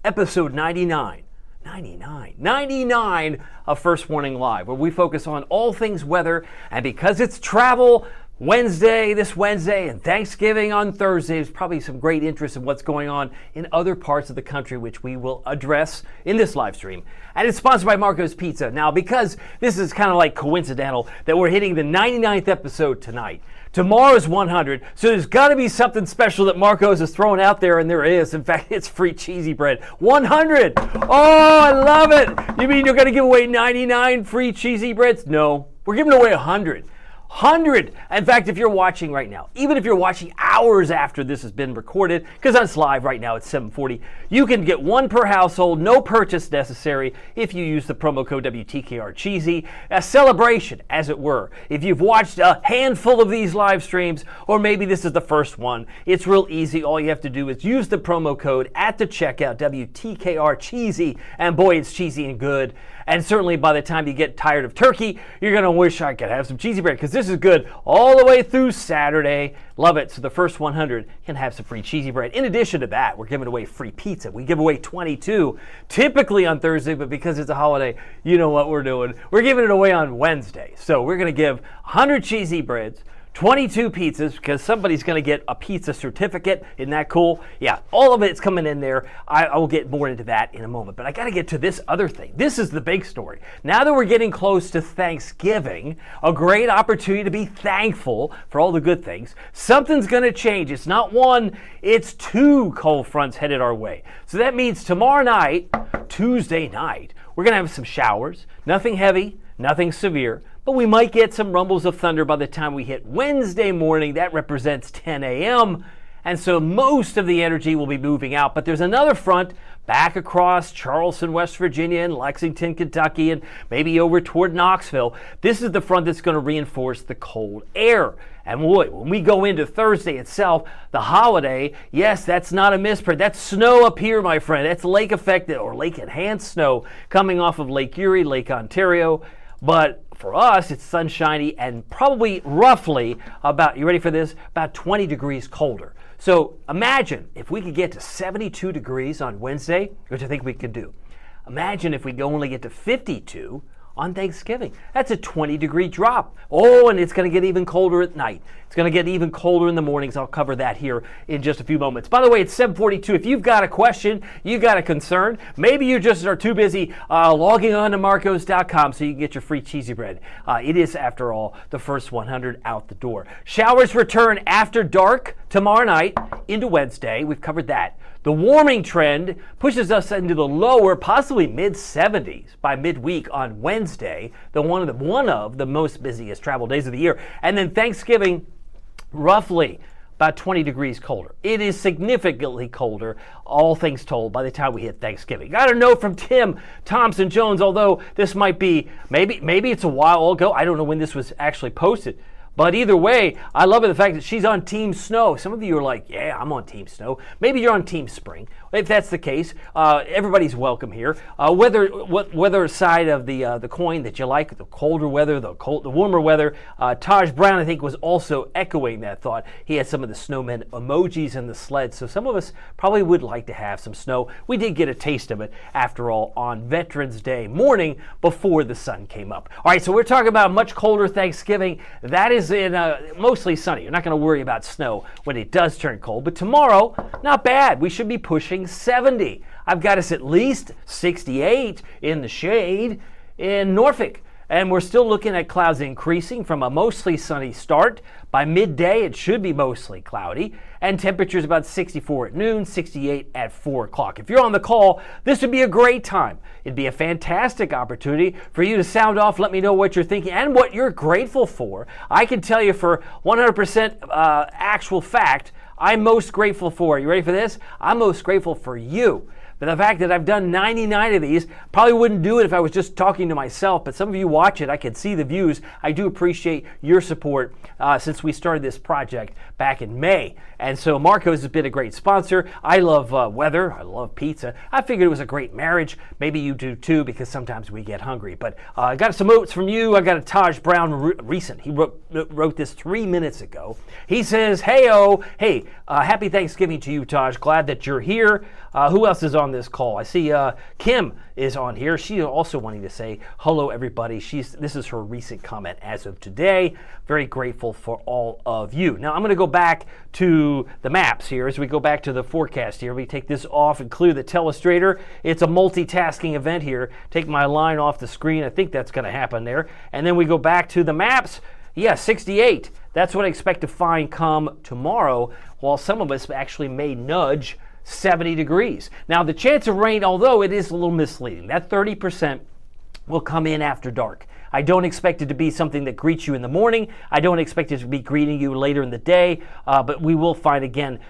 episode 99. 99 of First Warning Live, where we focus on all things weather. And because it's travel Wednesday, this Wednesday, and Thanksgiving on Thursday, there's probably some great interest in what's going on in other parts of the country, which we will address in this live stream. And it's sponsored by Marco's Pizza. Now, because this is kind of like coincidental that we're hitting the 99th episode tonight, tomorrow is 100, so there's got to be something special that Marco's is throwing out there, and there is. In fact, it's free cheesy bread. 100! Oh, I love it! You mean you're going to give away 99 free cheesy breads? No, we're giving away 100. 100! In fact, if you're watching right now, even if you're watching hours after this has been recorded, because it's live right now at 7:40, you can get one per household, no purchase necessary, if you use the promo code WTKR Cheesy, a celebration, as it were. If you've watched a handful of these live streams, or maybe this is the first one, it's real easy. All you have to do is use the promo code at the checkout, WTKR Cheesy, and boy, it's cheesy and good. And certainly by the time you get tired of turkey, you're going to wish I could have some cheesy bread, because this is good all the way through Saturday. Love it. So the first 100 can have some free cheesy bread. In addition to that, we're giving away free pizza. We give away 22 typically on Thursday, but because it's a holiday, you know what we're doing. We're giving it away on Wednesday. So we're going to give 100 cheesy breads, 22 pizzas, because somebody's going to get a pizza certificate. Isn't that cool? Yeah, all of it's coming in there. I will get more into that in a moment. But I got to get to this other thing. This is the big story. Now that we're getting close to Thanksgiving, a great opportunity to be thankful for all the good things. Something's going to change. It's not one, it's two cold fronts headed our way. So that means tomorrow night, Tuesday night, we're going to have some showers. Nothing heavy, nothing severe. But we might get some rumbles of thunder by the time we hit Wednesday morning. That represents 10 a.m. And so most of the energy will be moving out. But there's another front back across Charleston, West Virginia, and Lexington, Kentucky, and maybe over toward Knoxville. This is the front that's going to reinforce the cold air. And boy, when we go into Thursday itself, the holiday, yes, that's not a misprint. That's snow up here, my friend. That's lake affected or lake enhanced snow coming off of Lake Erie, Lake Ontario. But for us, it's sunshiny and probably roughly about, you ready for this, about 20 degrees colder. So imagine if we could get to 72 degrees on Wednesday, which I think we could do. Imagine if we only get to 52 on Thanksgiving. That's a 20-degree drop. Oh, and it's going to get even colder at night. It's going to get even colder in the mornings. I'll cover that here in just a few moments. By the way, it's 7:42. If you've got a question, you got a concern, maybe you just are too busy logging on to marcos.com so you can get your free cheesy bread. It is, after all, the first 100 out the door. Showers return after dark tomorrow night into Wednesday. We've covered that. The warming trend pushes us into the lower, possibly mid-70s by midweek on Wednesday, one of the most busiest travel days of the year. And then Thanksgiving, roughly about 20 degrees colder. It is significantly colder, all things told, by the time we hit Thanksgiving. Got a note from Tim Thompson-Jones, although this might be, maybe it's a while ago. I don't know when this was actually posted. But either way, I love it, the fact that she's on Team Snow. Some of you are like, yeah, I'm on Team Snow. Maybe you're on Team Spring. If that's the case, everybody's welcome here. Whether side of the coin that you like, the colder weather, the warmer weather. Taj Brown, I think, was also echoing that thought. He had some of the snowmen emojis in the sled, so some of us probably would like to have some snow. We did get a taste of it, after all, on Veterans Day morning before the sun came up. All right, so we're talking about a much colder Thanksgiving. That is in mostly sunny. You're not going to worry about snow when it does turn cold. But tomorrow, not bad. We should be pushing 70. I've got us at least 68 in the shade in Norfolk. And we're still looking at clouds increasing from a mostly sunny start. By midday, it should be mostly cloudy. And temperatures about 64 at noon, 68 at 4 o'clock. If you're on the call, this would be a great time. It'd be a fantastic opportunity for you to sound off, let me know what you're thinking and what you're grateful for. I can tell you for 100% actual fact, I'm most grateful for, you ready for this? I'm most grateful for you. But the fact that I've done 99 of these, probably wouldn't do it if I was just talking to myself, but some of you watch it, I can see the views. I do appreciate your support since we started this project back in May. And so Marco's has been a great sponsor. I love weather, I love pizza. I figured it was a great marriage. Maybe you do too, because sometimes we get hungry. But I got some notes from you. I got a Taj Brown recent. He wrote this 3 minutes ago. He says, hey, everybody. Happy Thanksgiving to you, Taj. Glad that you're here. Who else is on this call? I see Kim is on here. She is also wanting to say hello, everybody. This is her recent comment as of today. Very grateful for all of you. Now, I'm going to go back to the maps here as we go back to the forecast here. We take this off and clear the telestrator. It's a multitasking event here. Take my line off the screen. I think that's going to happen there. And then we go back to the maps. Yeah, 68. That's what I expect to find come tomorrow, while some of us actually may nudge 70 degrees. Now, the chance of rain, although it is a little misleading, that 30% will come in after dark. I don't expect it to be something that greets you in the morning. I don't expect it to be greeting you later in the day, but we will find, again,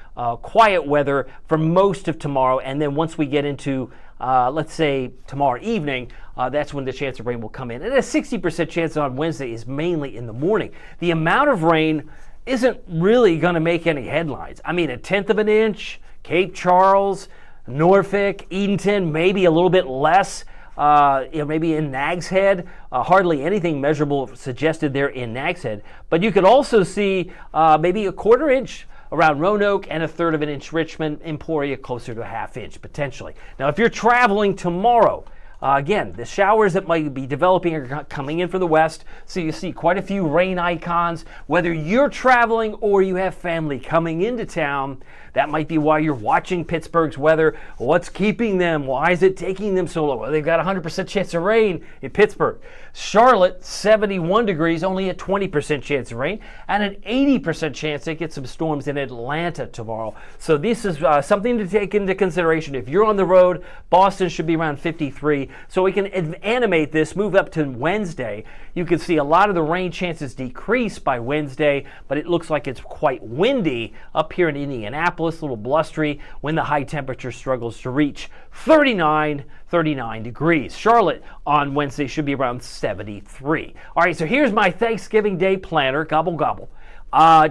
quiet weather for most of tomorrow. And then once we get into, let's say, tomorrow evening, that's when the chance of rain will come in. And a 60% chance on Wednesday is mainly in the morning. The amount of rain isn't really going to make any headlines. I mean, 1/10 of an inch, Cape Charles, Norfolk, Edenton, maybe a little bit less. Maybe in Nags Head, hardly anything measurable suggested there in Nags Head. But you could also see maybe a 1/4 inch around Roanoke and 1/3 of an inch Richmond, Emporia closer to a 1/2 inch potentially. Now, if you're traveling tomorrow, again, the showers that might be developing are coming in from the west, so you see quite a few rain icons. Whether you're traveling or you have family coming into town, that might be why you're watching Pittsburgh's weather. What's keeping them? Why is it taking them so long? Well, they've got a 100% chance of rain in Pittsburgh. Charlotte, 71 degrees, only a 20% chance of rain, and an 80% chance they get some storms in Atlanta tomorrow. So this is something to take into consideration. If you're on the road, Boston should be around 53. So we can animate this, move up to Wednesday. You can see a lot of the rain chances decrease by Wednesday, but it looks like it's quite windy up here in Indianapolis. A little blustery when the high temperature struggles to reach 39 degrees. Charlotte on Wednesday should be around 73. All right, so here's my Thanksgiving Day planner. Gobble, gobble.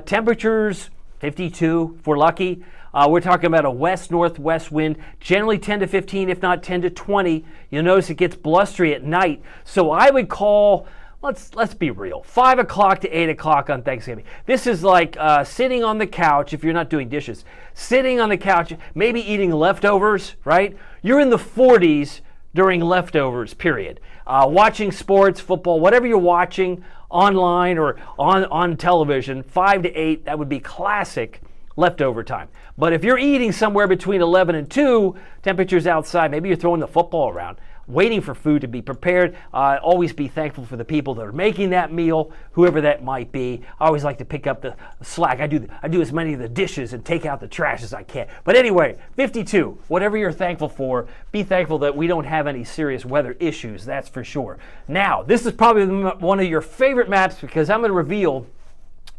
Temperatures 52 if we're lucky. We're talking about a west-northwest wind, generally 10 to 15, if not 10 to 20. You'll notice it gets blustery at night. So I would call, let's be real, 5 o'clock to 8 o'clock on Thanksgiving. This is like sitting on the couch, if you're not doing dishes, sitting on the couch, maybe eating leftovers, right? You're in the 40s during leftovers, period. Watching sports, football, whatever you're watching online or on television, 5 to 8, that would be classic leftover time. But if you're eating somewhere between 11 and 2, temperatures outside, maybe you're throwing the football around, waiting for food to be prepared. Always be thankful for the people that are making that meal, whoever that might be. I always like to pick up the slack. I do as many of the dishes and take out the trash as I can. But anyway, 52, whatever you're thankful for, be thankful that we don't have any serious weather issues, that's for sure. Now, this is probably one of your favorite maps because I'm going to reveal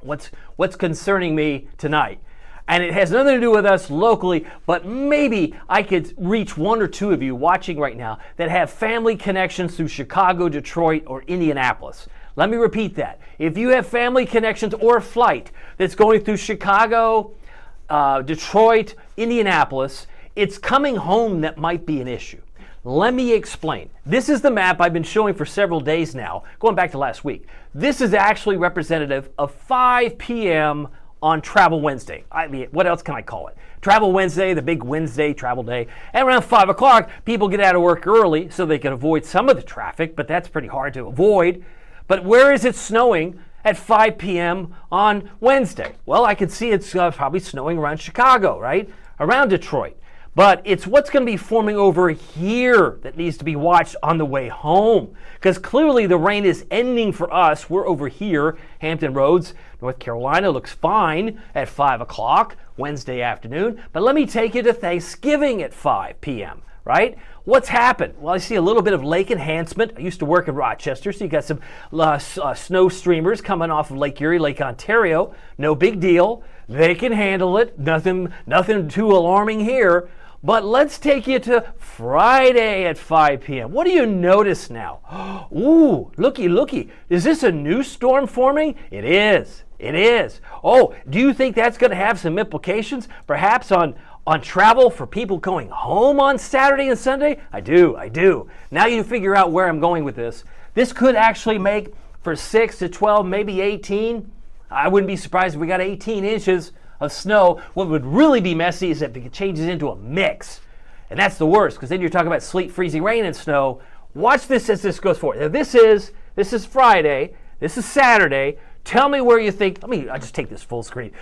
what's concerning me tonight. And it has nothing to do with us locally, but maybe I could reach one or two of you watching right now that have family connections through Chicago, Detroit, or Indianapolis. Let me repeat that. If you have family connections or a flight that's going through Chicago, Detroit, Indianapolis, it's coming home that might be an issue. Let me explain. This is the map I've been showing for several days now, going back to last week. This is actually representative of 5 p.m. on Travel Wednesday. I mean, what else can I call it? Travel Wednesday, the big Wednesday travel day. And around 5 o'clock, people get out of work early so they can avoid some of the traffic, but that's pretty hard to avoid. But where is it snowing at 5 p.m. on Wednesday? Well, I can see it's probably snowing around Chicago, right? Around Detroit. But it's what's going to be forming over here that needs to be watched on the way home. Because clearly the rain is ending for us. We're over here, Hampton Roads, North Carolina looks fine at 5 o'clock Wednesday afternoon. But let me take you to Thanksgiving at 5 p.m., right? What's happened? Well, I see a little bit of lake enhancement. I used to work in Rochester, so you got some snow streamers coming off of Lake Erie, Lake Ontario. No big deal. They can handle it. Nothing too alarming here. But let's take you to Friday at 5 p.m. What do you notice now? Ooh, looky. Is this a new storm forming? It is. Oh, do you think that's going to have some implications, perhaps on travel for people going home on Saturday and Sunday? I do. Now you figure out where I'm going with this. This could actually make for 6 to 12, maybe 18. I wouldn't be surprised if we got 18 inches of snow. What would really be messy is if it changes into a mix. And that's the worst, because then you're talking about sleet, freezing rain, and snow. Watch this as this goes forward. Now this is Friday. This is Saturday. Tell me where you think. I'll just take this full screen.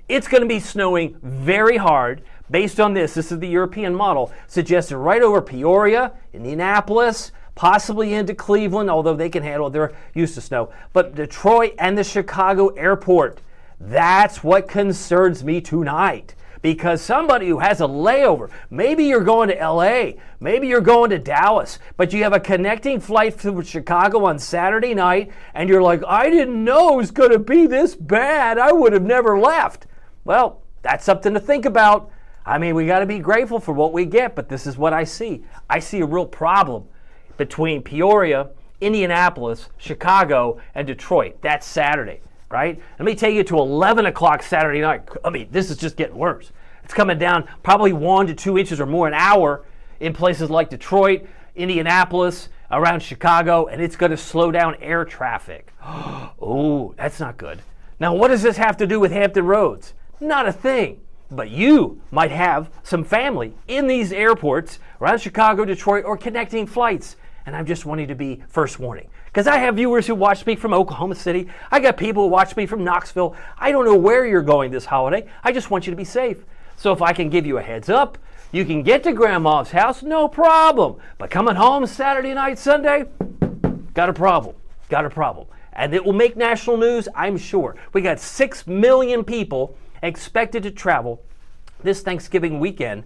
It's going to be snowing very hard based on this. This is the European model. Suggested right over Peoria, Indianapolis, possibly into Cleveland, although they can handle it. They're used to snow. But Detroit and the Chicago airport. That's what concerns me tonight. Because somebody who has a layover, maybe you're going to LA, maybe you're going to Dallas, but you have a connecting flight to Chicago on Saturday night, and you're like, I didn't know it was going to be this bad. I would have never left. Well, that's something to think about. We got to be grateful for what we get, but this is what I see. I see a real problem between Peoria, Indianapolis, Chicago, and Detroit. That's Saturday. Right? Let me take you to 11 o'clock Saturday night. This is just getting worse. It's coming down probably 1 to 2 inches or more an hour in places like Detroit, Indianapolis, around Chicago, and it's going to slow down air traffic. Oh, that's not good. Now, what does this have to do with Hampton Roads? Not a thing. But you might have some family in these airports around Chicago, Detroit, or connecting flights. And I'm just wanting to be first warning. Because I have viewers who watch me from Oklahoma City. I got people who watch me from Knoxville. I don't know where you're going this holiday. I just want you to be safe. So if I can give you a heads up, you can get to Grandma's house, no problem. But coming home Saturday night, Sunday, got a problem. Got a problem. And it will make national news, I'm sure. We got 6 million people expected to travel this Thanksgiving weekend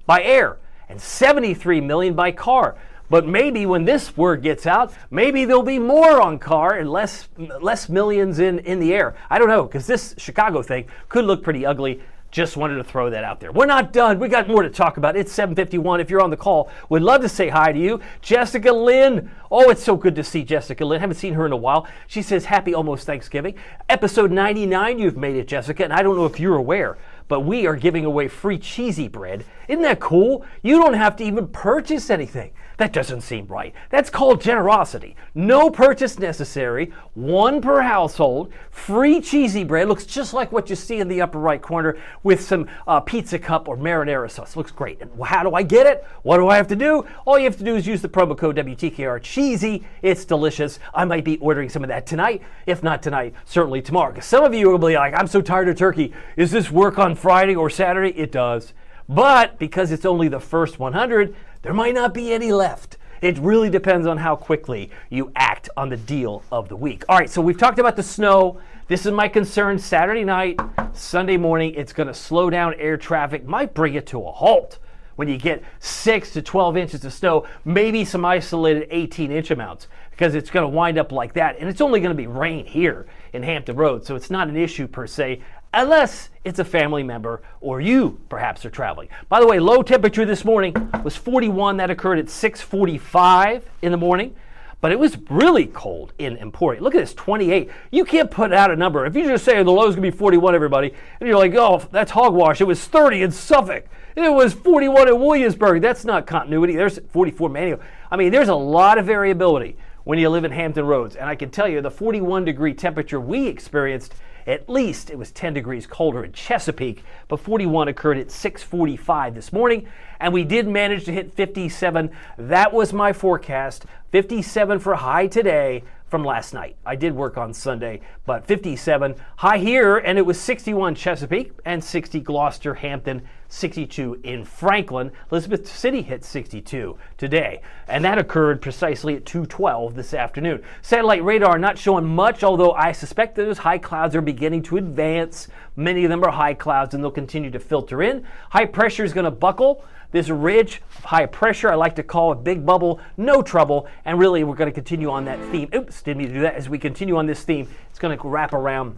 by air and 73 million by car. But maybe when this word gets out, maybe there'll be more on car and less millions in the air. I don't know, because this Chicago thing could look pretty ugly. Just wanted to throw that out there. We're not done. We got more to talk about. It's 7:51. If you're on the call, would love to say hi to you. Jessica Lynn. Oh, it's so good to see Jessica Lynn. Haven't seen her in a while. She says, happy almost Thanksgiving. Episode 99, you've made it, Jessica. And I don't know if you're aware, but we are giving away free cheesy bread. Isn't that cool? You don't have to even purchase anything. That doesn't seem right. That's called generosity. No purchase necessary, 1 per household, free cheesy bread. Looks just like what you see in the upper right corner with some pizza cup or marinara sauce. Looks great. And how do I get it? What do I have to do? All you have to do is use the promo code WTKR cheesy. It's delicious. I might be ordering some of that tonight. If not tonight, certainly tomorrow. Because some of you will be like, I'm so tired of turkey. Is this work on Friday or Saturday? It does. But because it's only the first 100, there might not be any left. It really depends on how quickly you act on the deal of the week. All right, so we've talked about the snow. This is my concern. Saturday night, Sunday morning, it's going to slow down air traffic, might bring it to a halt when you get 6 to 12 inches of snow, maybe some isolated 18-inch amounts, because it's going to wind up like that. And it's only going to be rain here in Hampton Roads, so it's not an issue per se, unless it's a family member or you perhaps are traveling. By the way, low temperature this morning was 41. That occurred at 6:45 in the morning. But it was really cold in Emporia. Look at this, 28. You can't put out a number. If you just say the low's going to be 41, everybody, and you're like, oh, that's hogwash. It was 30 in Suffolk. It was 41 in Williamsburg. That's not continuity. There's 44 manual. There's a lot of variability when you live in Hampton Roads. And I can tell you the 41-degree temperature we experienced, at least it was 10 degrees colder in Chesapeake, but 41 occurred at 6:45 this morning, and we did manage to hit 57. That was my forecast. 57 for high today from last night. I did work on Sunday, but 57 high here, and it was 61 Chesapeake and 60 Gloucester, Hampton, 62 in Franklin. Elizabeth City hit 62 today, and that occurred precisely at 2:12 this afternoon. Satellite radar not showing much, although I suspect those high clouds are beginning to advance. Many of them are high clouds, and they'll continue to filter in. High pressure is going to buckle. This ridge of high pressure, I like to call a big bubble, no trouble, and really we're going to continue on that theme. Oops, didn't mean to do that. As we continue on this theme, it's going to wrap around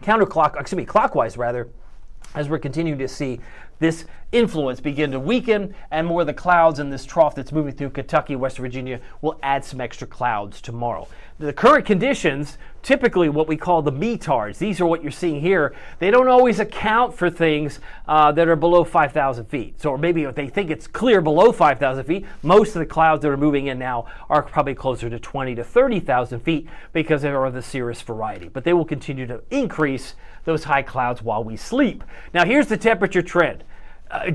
clockwise rather, as we're continuing to see this influence begin to weaken, and more of the clouds in this trough that's moving through Kentucky, West Virginia, will add some extra clouds tomorrow. The current conditions, typically what we call the METARs, these are what you're seeing here. They don't always account for things that are below 5,000 feet. So, or maybe if they think it's clear below 5,000 feet, most of the clouds that are moving in now are probably closer to 20 to 30,000 feet because they are the cirrus variety. But they will continue to increase those high clouds while we sleep. Now, here's the temperature trend.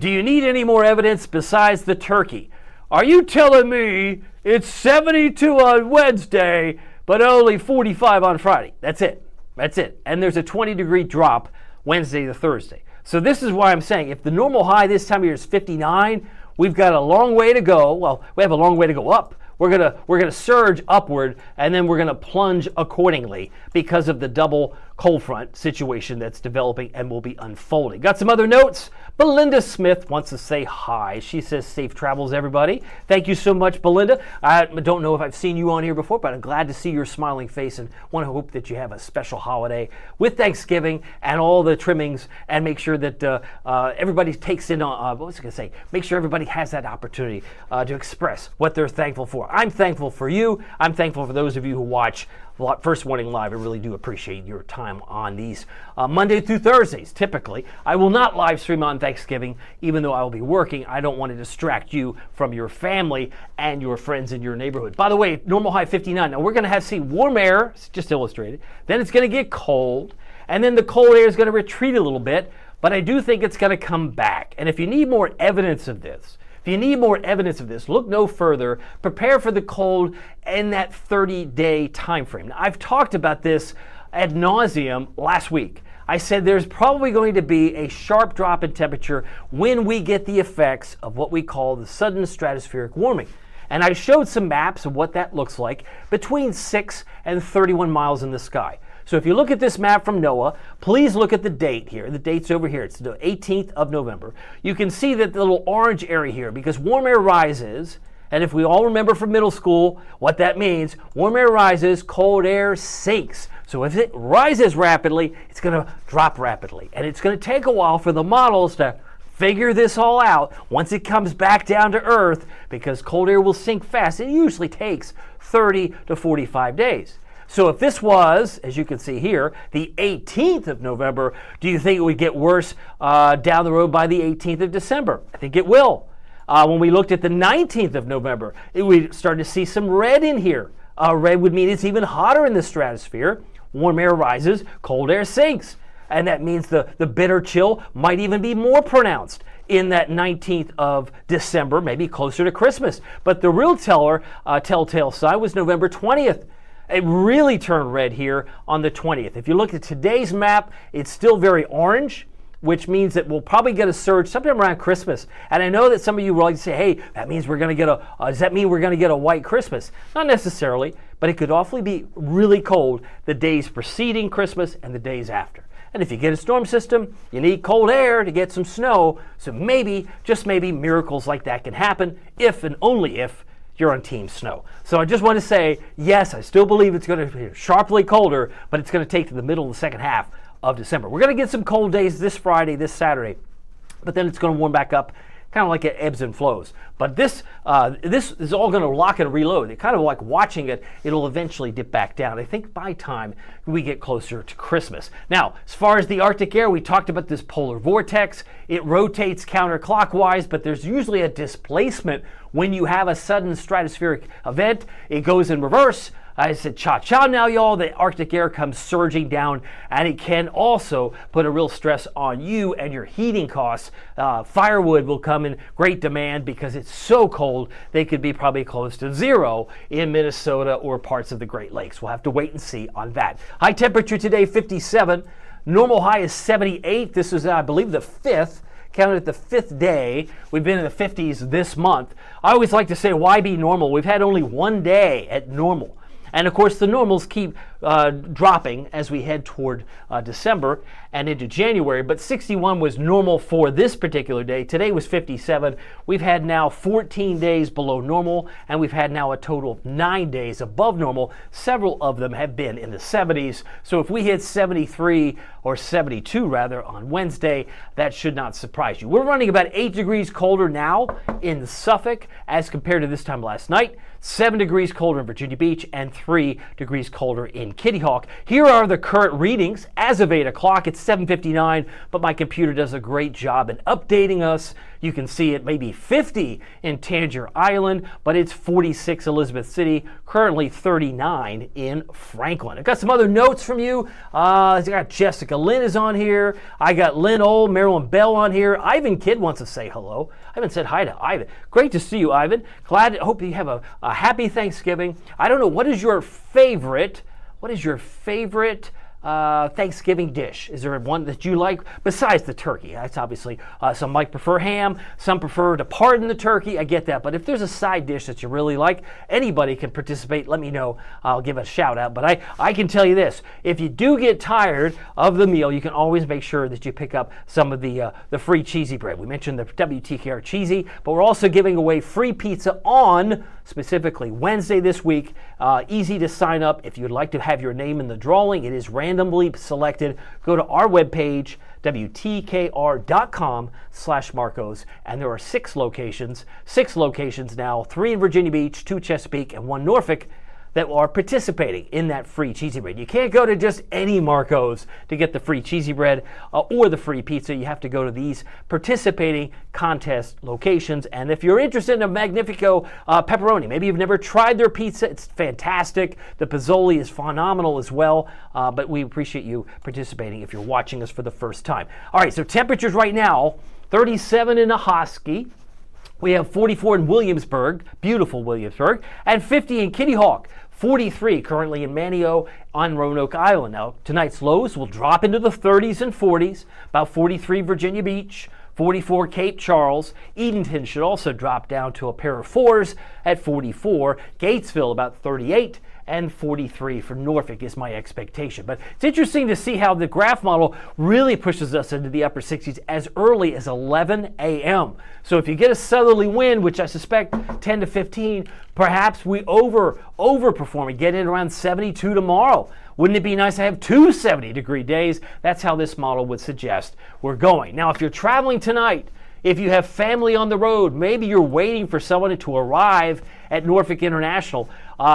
Do you need any more evidence besides the turkey? Are you telling me it's 72 on Wednesday, but only 45 on Friday? That's it. That's it. And there's a 20-degree drop Wednesday to Thursday. So this is why I'm saying if the normal high this time of year is 59, we've got a long way to go. Well, we have a long way to go up. We're gonna surge upward, and then we're gonna plunge accordingly because of the double cold front situation that's developing and will be unfolding. Got some other notes. Belinda Smith wants to say hi. She says safe travels, everybody. Thank you so much, Belinda. I don't know if I've seen you on here before, but I'm glad to see your smiling face and want to hope that you have a special holiday with Thanksgiving and all the trimmings, and make sure that everybody takes in on, what was I going to say? Make sure everybody has that opportunity to express what they're thankful for. I'm thankful for you. I'm thankful for those of you who watch First Warning Live. I really do appreciate your time on these Monday through Thursdays. Typically, I will not live stream on Thanksgiving, even though I will be working. I don't want to distract you from your family and your friends in your neighborhood. By the way, normal high 59. Now we're going to see warm air, just illustrated. Then it's going to get cold, and then the cold air is going to retreat a little bit. But I do think it's going to come back. And if you need more evidence of this, look no further. Prepare for the cold in that 30-day time frame. Now, I've talked about this ad nauseum last week. I said there's probably going to be a sharp drop in temperature when we get the effects of what we call the sudden stratospheric warming. And I showed some maps of what that looks like between 6 and 31 miles in the sky. So if you look at this map from NOAA, please look at the date here. The date's over here. It's the 18th of November. You can see that the little orange area here, because warm air rises, and if we all remember from middle school what that means, warm air rises, cold air sinks. So if it rises rapidly, it's going to drop rapidly. And it's going to take a while for the models to figure this all out once it comes back down to Earth, because cold air will sink fast. It usually takes 30 to 45 days. So if this was, as you can see here, the 18th of November, do you think it would get worse down the road by the 18th of December? I think it will. When we looked at the 19th of November, we started to see some red in here. Red would mean it's even hotter in the stratosphere. Warm air rises, cold air sinks. And that means the bitter chill might even be more pronounced in that 19th of December, maybe closer to Christmas. But the real telltale sign was November 20th. It really turned red here on the 20th. If you look at today's map, it's still very orange, which means that we'll probably get a surge sometime around Christmas. And I know that some of you will like to say, hey, that means we're going to get does that mean we're going to get a white Christmas? Not necessarily, but it could awfully be really cold the days preceding Christmas and the days after. And if you get a storm system, you need cold air to get some snow. So maybe, just maybe, miracles like that can happen if and only if you're on Team Snow. So I just want to say, yes, I still believe it's going to be sharply colder, but it's going to take to the middle of the second half of December. We're going to get some cold days this Friday, this Saturday, but then it's going to warm back up, kind of like it ebbs and flows. But this is all going to lock and reload. It kind of like watching it, it'll eventually dip back down, I think, by time we get closer to Christmas. Now, as far as the Arctic air, we talked about this polar vortex. It rotates counterclockwise, but there's usually a displacement when you have a sudden stratospheric event. It goes in reverse. I said, cha-cha now, y'all. The Arctic air comes surging down, and it can also put a real stress on you and your heating costs. Firewood will come in great demand because it's so cold, they could be probably close to zero in Minnesota or parts of the Great Lakes. We'll have to wait and see on that. High temperature today, 57. Normal high is 78. This is, I believe, the 5th. Counted the 5th day. We've been in the 50s this month. I always like to say, why be normal? We've had only one day at normal. And of course, the normals keep dropping as we head toward December and into January, but 61 was normal for this particular day. Today was 57. We've had now 14 days below normal, and we've had now a total of 9 days above normal. Several of them have been in the 70s. So if we hit 73 or 72 rather on Wednesday, that should not surprise you. We're running about 8 degrees colder now in Suffolk as compared to this time last night. 7 degrees colder in Virginia Beach and 3 degrees colder in Kitty Hawk. Here are the current readings as of 8 o'clock. It's 7:59, but my computer does a great job in updating us. You can see it maybe 50 in Tangier Island, but it's 46 Elizabeth City, currently 39 in Franklin. I've got some other notes from you. I got Jessica Lynn is on here. I got Lynn Old, Marilyn Bell on here. Ivan Kidd wants to say hello. I haven't said hi to Ivan. Great to see you, Ivan. Hope you have a happy Thanksgiving. I don't know, what is your favorite Thanksgiving dish? Is there one that you like besides the turkey? That's obviously, some might prefer ham, some prefer to pardon the turkey. I get that, but if there's a side dish that you really like, anybody can participate. Let me know. I'll give a shout out. But I can tell you this: if you do get tired of the meal, you can always make sure that you pick up some of the free cheesy bread. We mentioned the WTKR cheesy, but we're also giving away free pizza on specifically Wednesday this week. Easy to sign up if you'd like to have your name in the drawing. It is randomly selected. Go to our webpage, WTKR.com/Marcos, and there are 6 locations now, 3 in Virginia Beach, 2 Chesapeake, and 1 Norfolk, that are participating in that free cheesy bread. You can't go to just any Marcos to get the free cheesy bread or the free pizza. You have to go to these participating contest locations. And if you're interested in a Magnifico pepperoni, maybe you've never tried their pizza, it's fantastic. The Pizzoli is phenomenal as well, but we appreciate you participating if you're watching us for the first time. All right, so temperatures right now, 37 in Ahoskie. We have 44 in Williamsburg, beautiful Williamsburg, and 50 in Kitty Hawk. 43 currently in Manio on Roanoke Island. Now, tonight's lows will drop into the 30s and 40s, about 43 Virginia Beach, 44 Cape Charles. Edenton should also drop down to a pair of 4s at 44. Gatesville about 38. And 43 for Norfolk is my expectation. But it's interesting to see how the graph model really pushes us into the upper 60s as early as 11 a.m. So if you get a southerly wind, which I suspect 10 to 15, perhaps we overperform and get in around 72 tomorrow. Wouldn't it be nice to have 2 70-degree days? That's how this model would suggest we're going. Now, if you're traveling tonight, if you have family on the road, maybe you're waiting for someone to arrive at Norfolk International.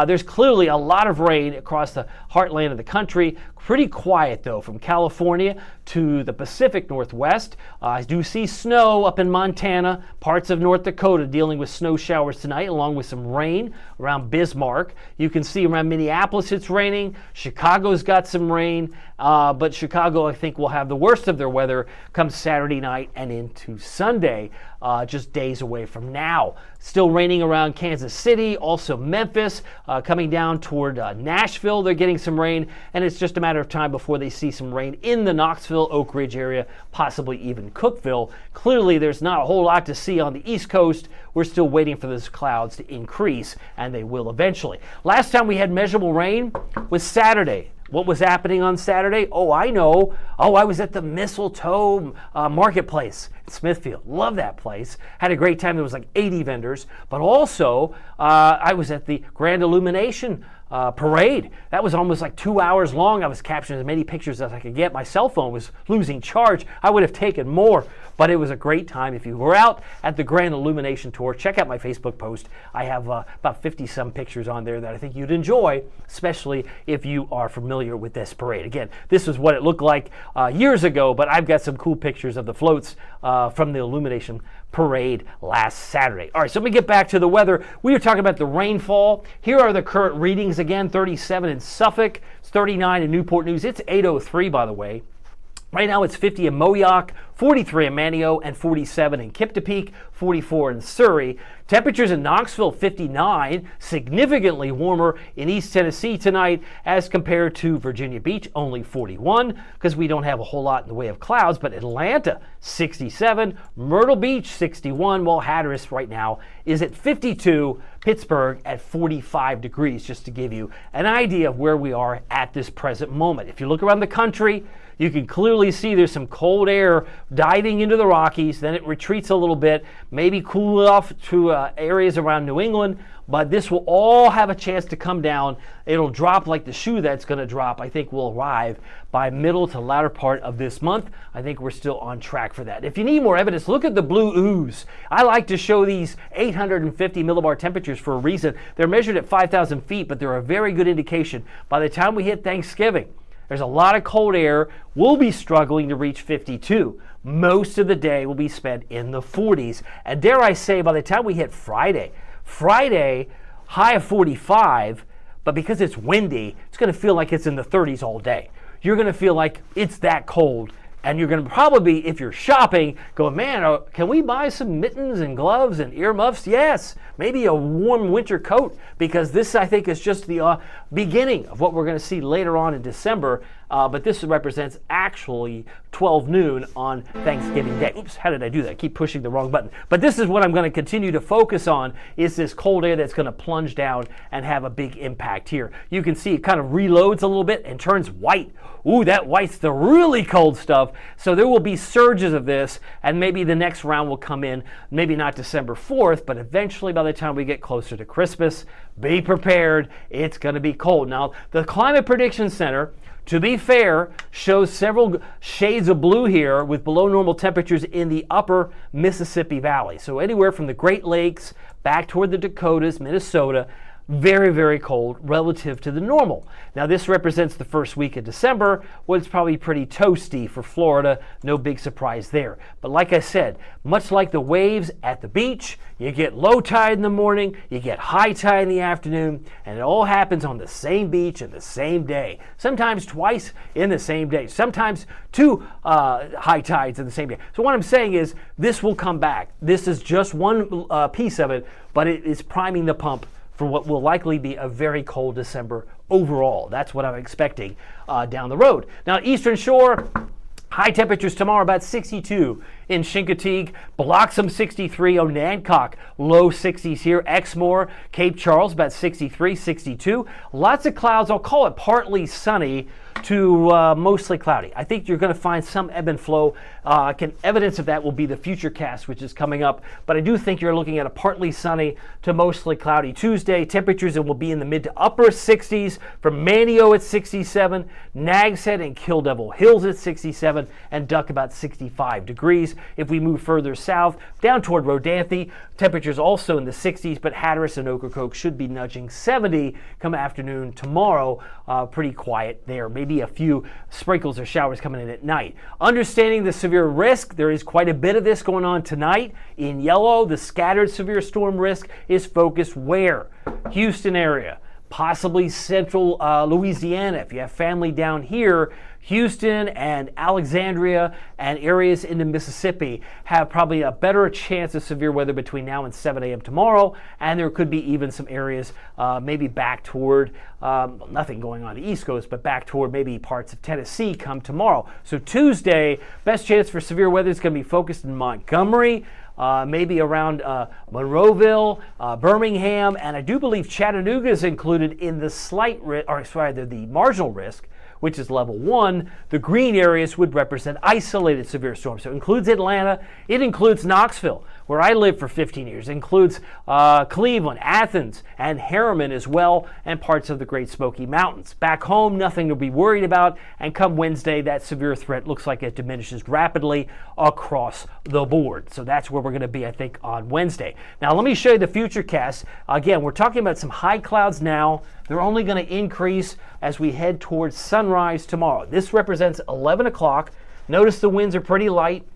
There's clearly a lot of rain across the heartland of the country. Pretty quiet, though, from California to the Pacific Northwest. I do see snow up in Montana, parts of North Dakota dealing with snow showers tonight, along with some rain around Bismarck. You can see around Minneapolis it's raining. Chicago's got some rain, but Chicago, I think, will have the worst of their weather come Saturday night and into Sunday, just days away from now. Still raining around Kansas City, also Memphis, coming down toward Nashville. They're getting some rain, and it's just a matter of time before they see some rain in the Knoxville, Oak Ridge area, possibly even Cookeville. Clearly, there's not a whole lot to see on the East Coast. We're still waiting for those clouds to increase, and they will eventually. Last time we had measurable rain was Saturday. What was happening on Saturday? Oh, I know. Oh, I was at the Mistletoe Marketplace in Smithfield. Love that place. Had a great time. There was like 80 vendors. But also, I was at the Grand Illumination parade. That was almost like 2 hours long. I was capturing as many pictures as I could get. My cell phone was losing charge. I would have taken more, but it was a great time. If you were out at the Grand Illumination Tour, check out my Facebook post. I have about 50-some pictures on there that I think you'd enjoy, especially if you are familiar with this parade. Again, this is what it looked like years ago, but I've got some cool pictures of the floats from the Illumination parade last Saturday. All right, so let me get back to the weather. We were talking about the rainfall. Here are the current readings again: 37 in Suffolk, it's 39 in Newport News. It's 8:03, by the way. Right now it's 50 in Moyock, 43 in Manio, and 47 in Kiptopeke, 44 in Surrey. Temperatures in Knoxville, 59, significantly warmer in East Tennessee tonight as compared to Virginia Beach, only 41, because we don't have a whole lot in the way of clouds, but Atlanta, 67, Myrtle Beach, 61, while Hatteras right now is at 52, Pittsburgh at 45 degrees, just to give you an idea of where we are at this present moment. If you look around the country, you can clearly see there's some cold air diving into the Rockies, then it retreats a little bit, maybe cool off to areas around New England, but this will all have a chance to come down. It'll drop like the shoe that's going to drop, I think will arrive by middle to latter part of this month. I think we're still on track for that. If you need more evidence, look at the blue ooze. I like to show these 850 millibar temperatures for a reason. They're measured at 5,000 feet, but they're a very good indication. By the time we hit Thanksgiving, there's a lot of cold air. We'll be struggling to reach 52. Most of the day will be spent in the 40s. And dare I say, by the time we hit Friday, high of 45, but because it's windy, it's going to feel like it's in the 30s all day. You're going to feel like it's that cold. And you're going to probably, if you're shopping, go, man, can we buy some mittens and gloves and earmuffs? Yes, maybe a warm winter coat, because this, I think, is just the beginning of what we're going to see later on in December. But this represents actually 12 noon on Thanksgiving Day. Oops, how did I do that? I keep pushing the wrong button. But this is what I'm going to continue to focus on, is this cold air that's going to plunge down and have a big impact here. You can see it kind of reloads a little bit and turns white. Ooh, that white's the really cold stuff. So there will be surges of this, and maybe the next round will come in, maybe not December 4th, but eventually by the time we get closer to Christmas, be prepared. It's going to be cold. Now, the Climate Prediction Center, to be fair, shows several shades of blue here with below normal temperatures in the upper Mississippi Valley. So anywhere from the Great Lakes back toward the Dakotas, Minnesota, very, very cold relative to the normal. Now, this represents the first week of December, when it's probably pretty toasty for Florida. No big surprise there. But like I said, much like the waves at the beach, you get low tide in the morning, you get high tide in the afternoon, and it all happens on the same beach in the same day. Sometimes twice in the same day. Sometimes two high tides in the same day. So what I'm saying is, this will come back. This is just one piece of it, but it is priming the pump for what will likely be a very cold December overall. That's what I'm expecting down the road. Now, Eastern Shore, high temperatures tomorrow, about 62 in Chincoteague, Bloxham 63, Onancock, low 60s here, Exmoor, Cape Charles, about 63, 62. Lots of clouds. I'll call it partly sunny to mostly cloudy. I think you're going to find some ebb and flow. Evidence of that will be the Futurecast, which is coming up. But I do think you're looking at a partly sunny to mostly cloudy Tuesday. Temperatures will be in the mid to upper 60s for Manio at 67, Nags Head and Kill Devil Hills at 67, and Duck about 65 degrees. If we move further south, down toward Rodanthe, temperatures also in the 60s, but Hatteras and Ocracoke should be nudging 70 come afternoon tomorrow. Pretty quiet there. Maybe a few sprinkles or showers coming in at night. Understanding the severe risk, there is quite a bit of this going on tonight. In yellow, the scattered severe storm risk is focused where? Houston area, possibly central Louisiana. If you have family down here, Houston and Alexandria and areas into Mississippi have probably a better chance of severe weather between now and 7 a.m. tomorrow, and there could be even some areas maybe back toward, nothing going on the East Coast, but back toward maybe parts of Tennessee come tomorrow. So Tuesday, best chance for severe weather is going to be focused in Montgomery, maybe around Monroeville, Birmingham, and I do believe Chattanooga is included in the the marginal risk, which is level 1. The green areas would represent isolated severe storms. So it includes Atlanta, it includes Knoxville, where I lived for 15 years. It includes Cleveland, Athens, and Harriman as well, and parts of the Great Smoky Mountains. Back home, nothing to be worried about, and come Wednesday, that severe threat looks like it diminishes rapidly across the board. So that's where we're going to be, I think, on Wednesday. Now, let me show you the Futurecast. Again, we're talking about some high clouds now. They're only going to increase as we head towards sunrise tomorrow. This represents 11 o'clock. Notice the winds are pretty light.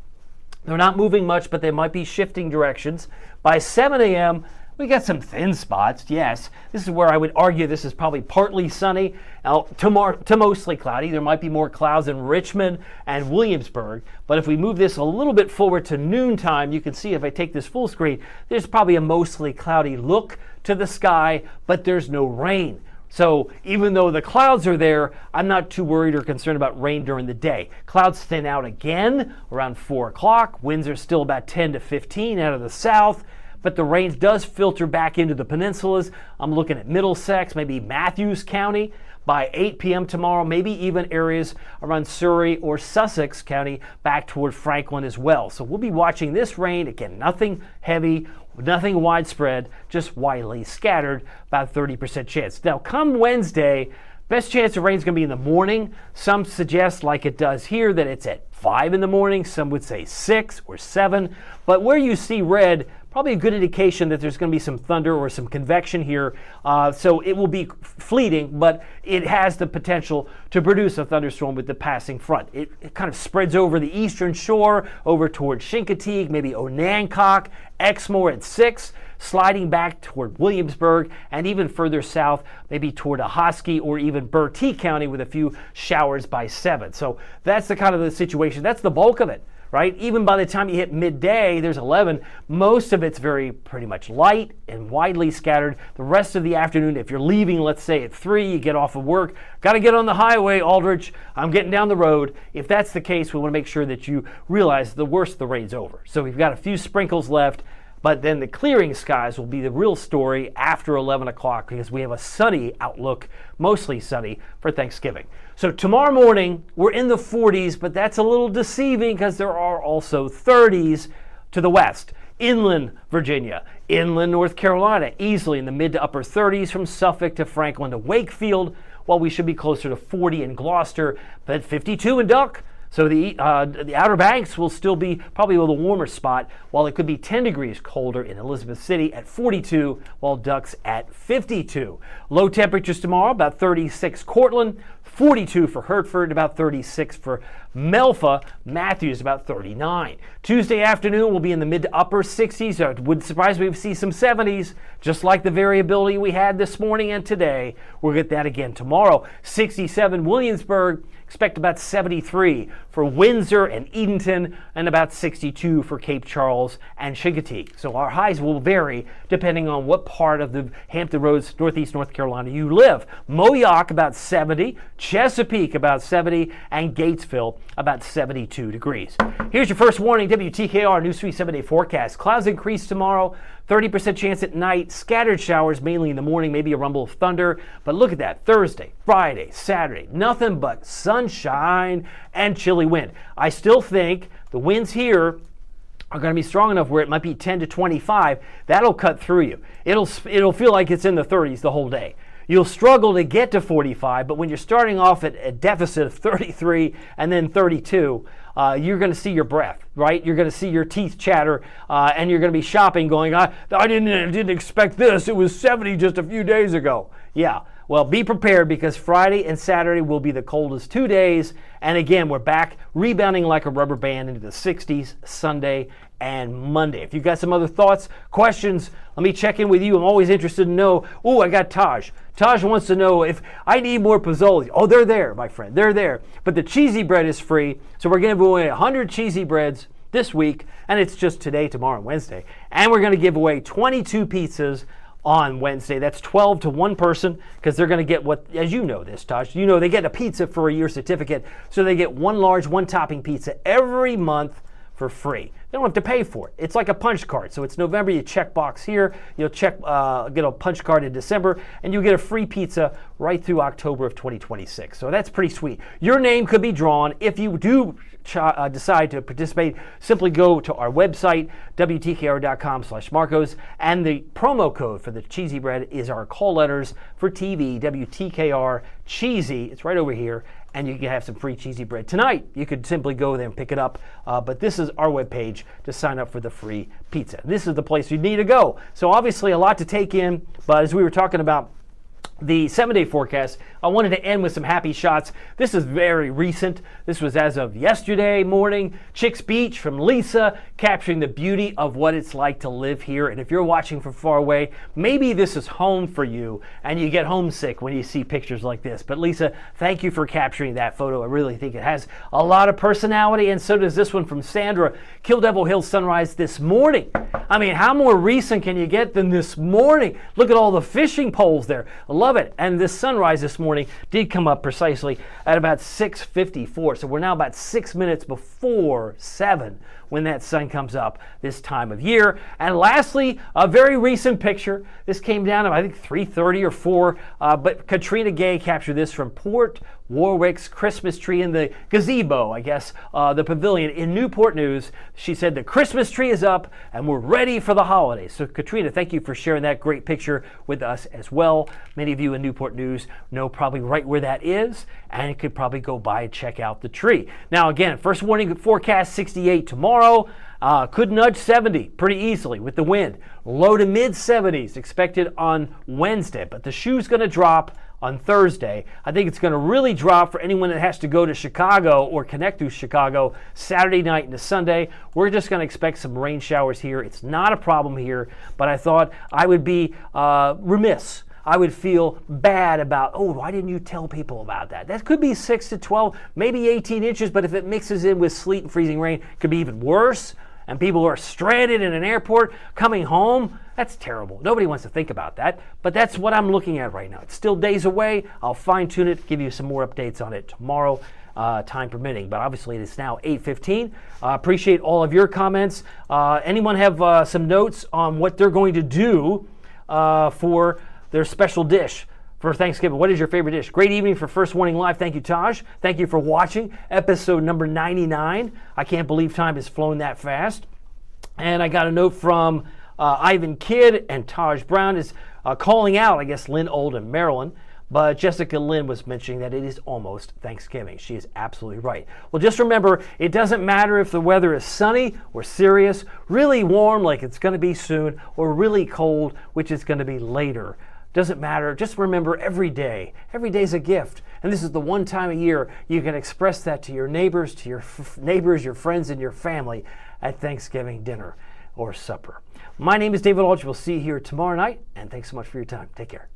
They're not moving much, but they might be shifting directions. By 7 a.m., We got some thin spots, yes. This is where I would argue this is probably partly sunny to mostly cloudy. There might be more clouds in Richmond and Williamsburg, but if we move this a little bit forward to noontime, you can see if I take this full screen, there's probably a mostly cloudy look to the sky, but there's no rain. So even though the clouds are there, I'm not too worried or concerned about rain during the day. Clouds thin out again around 4 o'clock. Winds are still about 10 to 15 out of the south, but the rain does filter back into the peninsulas. I'm looking at Middlesex, maybe Matthews County by 8 p.m. tomorrow, maybe even areas around Surrey or Sussex County back toward Franklin as well. So we'll be watching this rain. Again, nothing heavy, nothing widespread, just widely scattered, about 30% chance. Now, come Wednesday, best chance of rain is going to be in the morning. Some suggest, like it does here, that it's at 5 in the morning. Some would say 6 or 7. But where you see red, probably a good indication that there's going to be some thunder or some convection here. So it will be fleeting, but it has the potential to produce a thunderstorm with the passing front. It kind of spreads over the eastern shore, over toward Chincoteague, maybe Onancock, Exmoor at 6, sliding back toward Williamsburg, and even further south, maybe toward Ahoskie or even Bertie County with a few showers by 7. So that's the kind of the situation. That's the bulk of it, right? Even by the time you hit midday, there's 11. Most of it's pretty much light and widely scattered. The rest of the afternoon, if you're leaving, let's say at 3, you get off of work, got to get on the highway, Aldrich, I'm getting down the road. If that's the case, we want to make sure that you realize the worst of the rain's over. So we've got a few sprinkles left, but then the clearing skies will be the real story after 11 o'clock because we have a sunny outlook, mostly sunny, for Thanksgiving. So tomorrow morning, we're in the 40s, but that's a little deceiving because there are also 30s to the west. Inland Virginia, inland North Carolina, easily in the mid to upper 30s from Suffolk to Franklin to Wakefield, while we should be closer to 40 in Gloucester, but 52 in Duck. So the Outer Banks will still be probably a little warmer spot, while it could be 10 degrees colder in Elizabeth City at 42, while Duck's at 52. Low temperatures tomorrow, about 36 Cortland, 42 for Hertford, about 36 for Melfa, Matthews about 39. Tuesday afternoon will be in the mid to upper 60s. It wouldn't surprise me if we see some 70s, just like the variability we had this morning and today. We'll get that again tomorrow. 67 Williamsburg, expect about 73 for Windsor and Edenton, and about 62 for Cape Charles and Chincoteague. So our highs will vary depending on what part of the Hampton Roads, Northeast North Carolina you live. Moyock about 70, Chesapeake about 70, and Gatesville about 72 degrees. Here's your first warning, WTKR News 3 7-day forecast. Clouds increase tomorrow, 30% chance at night, scattered showers mainly in the morning, maybe a rumble of thunder. But look at that, Thursday, Friday, Saturday, nothing but sunshine and chilly wind. I still think the winds here are going to be strong enough where it might be 10 to 25. That'll cut through you. It'll feel like it's in the 30s the whole day. You'll struggle to get to 45, but when you're starting off at a deficit of 33 and then 32, you're going to see your breath, right? You're going to see your teeth chatter, and you're going to be shopping going, I didn't expect this. It was 70 just a few days ago. Yeah, well, be prepared because Friday and Saturday will be the coldest 2 days. And again, we're back rebounding like a rubber band into the 60s Sunday and Monday. If you've got some other thoughts, questions, let me check in with you. I'm always interested to know. Oh, I got Taj. Taj wants to know if I need more pozzoles. Oh, they're there, my friend. They're there. But the cheesy bread is free. So we're going to give away 100 cheesy breads this week. And it's just today, tomorrow, and Wednesday. And we're going to give away 22 pizzas on Wednesday. That's 12 to one person because they're going to get what, as you know this, Taj, you know they get a pizza for a year certificate. So they get one large, one topping pizza every month for free. They don't have to pay for it. It's like a punch card. So it's November, you check box here, you'll get a punch card in December, and you get a free pizza right through October of 2026. So that's pretty sweet. Your name could be drawn. If you do decide to participate, simply go to our website, WTKR.com/Marcos, and the promo code for the cheesy bread is our call letters for TV, WTKR Cheesy. It's right over here, and you can have some free cheesy bread. Tonight, you could simply go there and pick it up, but this is our webpage to sign up for the free pizza. This is the place you need to go. So obviously a lot to take in, but as we were talking about the 7-day forecast, I wanted to end with some happy shots. This is very recent. This was as of yesterday morning. Chicks Beach from Lisa, capturing the beauty of what it's like to live here. And if you're watching from far away, maybe this is home for you and you get homesick when you see pictures like this. But Lisa, thank you for capturing that photo. I really think it has a lot of personality, and so does this one from Sandra. Kill Devil Hill sunrise this morning. I mean, how more recent can you get than this morning? Look at all the fishing poles there. I love it. And this sunrise this morning did come up precisely at about 6:54. So we're now about 6 minutes before 7 when that sun comes up this time of year. And lastly, a very recent picture. This came down at, I think, 3:30 or 4. But Katrina Gay captured this from Port Warwick's Christmas tree in the gazebo, I guess, the pavilion in Newport News. She said the Christmas tree is up and we're ready for the holidays. So Katrina, thank you for sharing that great picture with us as well. Many of you in Newport News know probably right where that is, and you could probably go by and check out the tree. Now again, first warning forecast 68 tomorrow. Could nudge 70 pretty easily with the wind. Low to mid 70s expected on Wednesday, but the shoe's going to drop on Thursday. I think it's going to really drop for anyone that has to go to Chicago or connect through Chicago Saturday night into Sunday. We're just going to expect some rain showers here. It's not a problem here, but I thought I would be remiss. I would feel bad about, oh, why didn't you tell people about that? That could be 6 to 12, maybe 18 inches, but if it mixes in with sleet and freezing rain, it could be even worse. And people are stranded in an airport coming home. That's terrible. Nobody wants to think about that, but that's what I'm looking at right now. It's still days away. I'll fine tune it, give you some more updates on it tomorrow, time permitting. But obviously it is now 8:15. Appreciate all of your comments. Anyone have some notes on what they're going to do for their special dish for Thanksgiving? What is your favorite dish? Great evening for First Warning Live. Thank you, Taj. Thank you for watching episode number 99. I can't believe time has flown that fast. And I got a note from Ivan Kidd, and Taj Brown is calling out, I guess, Lynn Oldham, Maryland. But Jessica Lynn was mentioning that it is almost Thanksgiving. She is absolutely right. Well, just remember, it doesn't matter if the weather is sunny or serious, really warm like it's going to be soon, or really cold, which is going to be later. Doesn't matter. Just remember, every day is a gift. And this is the one time a year you can express that to your neighbors, your friends, and your family at Thanksgiving dinner or supper. My name is David Aldrich. We'll see you here tomorrow night, and thanks so much for your time. Take care.